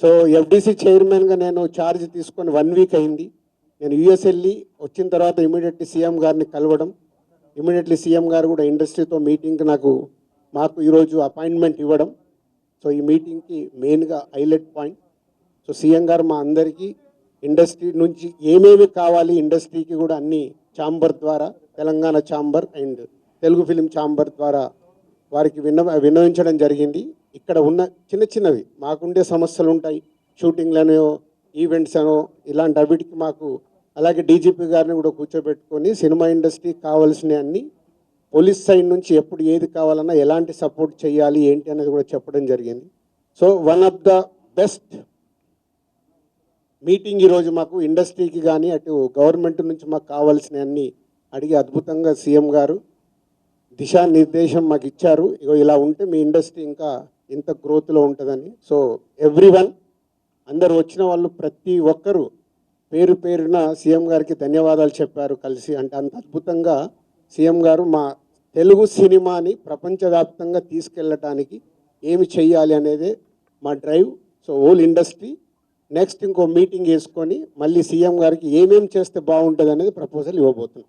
So FDC చైర్మన్గా నేను charge తీసుకొని 1 వీక్ అయింది. నేను యూఎస్ వెళ్ళి వచ్చిన తర్వాత ఇమీడియట్లీ సీఎం గారిని కలవడం, ఇమీడియట్లీ సీఎం గారు కూడా ఇండస్ట్రీతో మీటింగ్కి మాకు ఈరోజు అపాయింట్మెంట్ ఇవ్వడం. సో ఈ మీటింగ్కి మెయిన్గా హైలైట్ పాయింట్. సో సీఎం గారు మా అందరికీ ఇండస్ట్రీ నుంచి ఏమేమి కావాలి, ఇండస్ట్రీకి కూడా అన్ని ఛాంబర్ ద్వారా, Telangana chamber and Telugu film chamber ద్వారా వారికి విన్నవించడం జరిగింది. ఇక్కడ ఉన్న చిన్న చిన్నవి మాకుండే సమస్యలు ఉంటాయి, షూటింగ్లనో ఈవెంట్స్ అనో ఇలాంటి అవిటికి మాకు, అలాగే డీజీపీ గారిని కూడా కూర్చోబెట్టుకొని సినిమా ఇండస్ట్రీకి కావాల్సిన అన్ని పోలీస్ సైడ్ నుంచి ఎప్పుడు ఏది కావాలన్నా ఎలాంటి సపోర్ట్ చేయాలి ఏంటి అనేది కూడా చెప్పడం జరిగింది. So one of the best meeting ఈరోజు మాకు ఇండస్ట్రీకి కానీ అటు గవర్నమెంట్ నుంచి మాకు కావాల్సిన అన్ని అడిగి అద్భుతంగా సీఎం గారు దిశానిర్దేశం మాకు ఇచ్చారు. ఇగో ఇలా ఉంటే మీ ఇండస్ట్రీ ఇంకా ఇంత గ్రోత్లో ఉంటుందని. సో ఎవ్రీవన్, అందరు వచ్చిన వాళ్ళు ప్రతి ఒక్కరూ పేరు పేరున సీఎం గారికి ధన్యవాదాలు చెప్పారు కలిసి. అంటే అంత అద్భుతంగా సీఎం గారు మా తెలుగు సినిమాని ప్రపంచవ్యాప్తంగా తీసుకెళ్ళటానికి ఏమి చెయ్యాలి అనేదే మా drive. So whole industry next ఇంకో మీటింగ్ వేసుకొని మళ్ళీ సీఎం గారికి ఏమేమి చేస్తే బాగుంటుంది అనేది ప్రపోజల్ ఇవ్వబోతున్నాం.